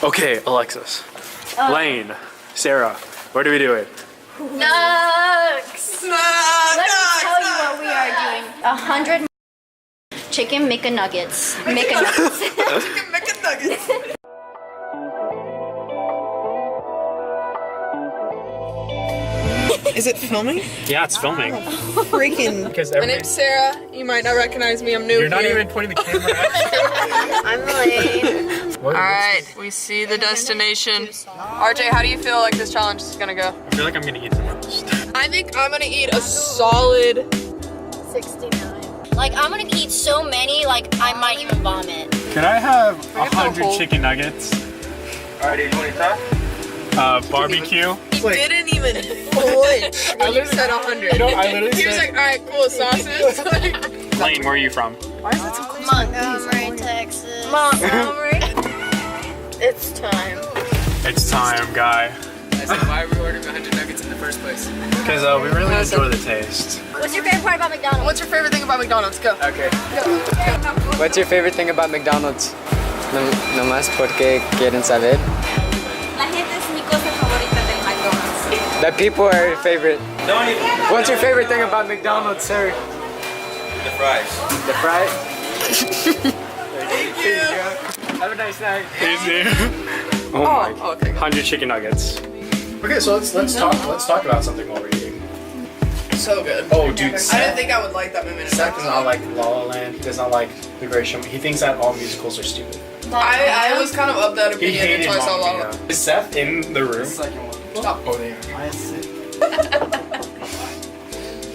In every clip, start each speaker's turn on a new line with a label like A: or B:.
A: Okay, Alexis, Lane, Sarah, where do we do it?
B: Nugs! Let me tell you what we are doing. 100 chicken McNuggets. McNuggets.
C: Chicken McNuggets. Is it filming?
A: Yeah, it's filming.
C: Freaking.
D: My name's Sarah. You might not recognize me. I'm new
A: You're not
D: here.
A: even pointing the camera at
B: I'm Lane.
D: Alright, we see the destination. RJ, how do you feel like this challenge is gonna go?
A: I feel like I'm gonna eat the most.
D: I think I'm gonna eat a solid
B: 69. Like, I'm gonna eat so many, like, I might even vomit.
A: Can I have
D: Bring it to a
A: 100
D: whole-
A: chicken nuggets?
E: Alright, you want to talk?
A: Barbecue.
D: He didn't even flinch when you said 100.
A: No, I literally
D: He was
A: said-
D: like, alright, cool, sauces.
A: Lane, where are you from?
B: Montgomery, Texas.
D: Montgomery. It's time.
A: It's time, guy.
E: I said, why are we ordering 100 nuggets in the first place?
A: Because we really enjoy the taste.
B: What's your favorite part about McDonald's?
D: What's your favorite thing about McDonald's? Go.
E: Okay. What's your favorite thing about McDonald's? Nomás porque quieren saber.
F: La gente es mi cosa favorita del McDonald's.
E: The people are your favorite. What's your favorite thing about McDonald's, sir?
G: The fries.
E: The fries?
D: Thank you.
E: Have a nice night.
A: Easy. Oh my.
D: Okay.
A: 100 chicken nuggets. Okay, so let's talk about something while we're eating.
D: So good.
A: Oh, dude,
D: I didn't
A: Seth,
D: think I would like that movie.
A: Seth does not like La La Land. He does not like The Great Showman. He thinks that all musicals are stupid.
D: I was kind of of that
A: He
D: opinion
A: hated
D: until I saw La La
A: Mamma
D: Land.
A: Mia. Is Seth in the room?
D: Stop.
A: Oh, there.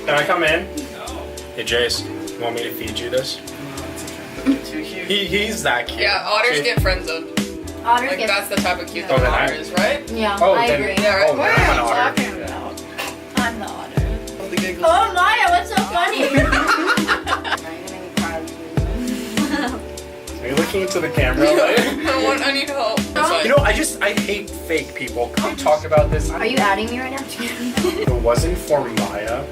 A: Can I come in? Hey, Jace, you want me to feed you this?
E: Too cute.
A: He's that cute.
D: Yeah, otters get friend zoned.
B: Otters
D: Like
B: get...
D: that's the type of cute
A: Oh,
D: that
A: then
D: an
A: I-
D: otter is, right?
B: Yeah,
A: Oh,
B: I
A: then-
B: agree.
D: Yeah, right.
A: Oh, then I'm an otter.
B: about? I'm the otter.
D: The giggles.
B: Oh, Maya, what's so funny?
A: Are you looking into the camera?
D: I need help.
A: You know, I hate fake people. Can we talk about this?
B: Are you adding me right now?
A: If it wasn't for Maya,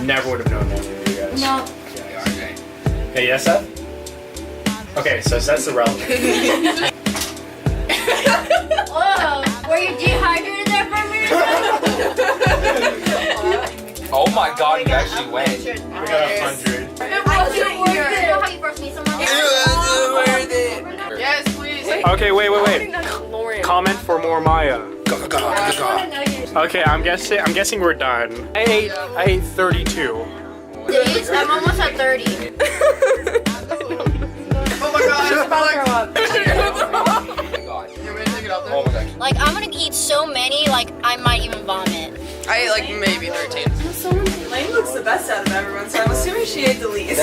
A: never would have known any of you guys.
B: No.
A: Hey, yes, Seth? Okay, so Seth's irrelevant.
B: Whoa, were you dehydrated there for a minute?
G: Oh my god, you actually went.
A: We got 100.
B: It wasn't worth it. You know how you first meet someone?
D: Yes, please.
A: Okay, wait.
D: Lauren.
A: Comment for more Maya. Okay, I'm guessing we're done. I ate 32.
B: Days? I'm almost at 30.
D: Oh my god, it's about
B: throw up.
D: You want me to take it out there?
G: Oh my god.
B: Like, I'm gonna eat so many, like, I might even vomit.
D: I ate like maybe 13.
C: Lane looks the best out of everyone, so I'm assuming she ate the least.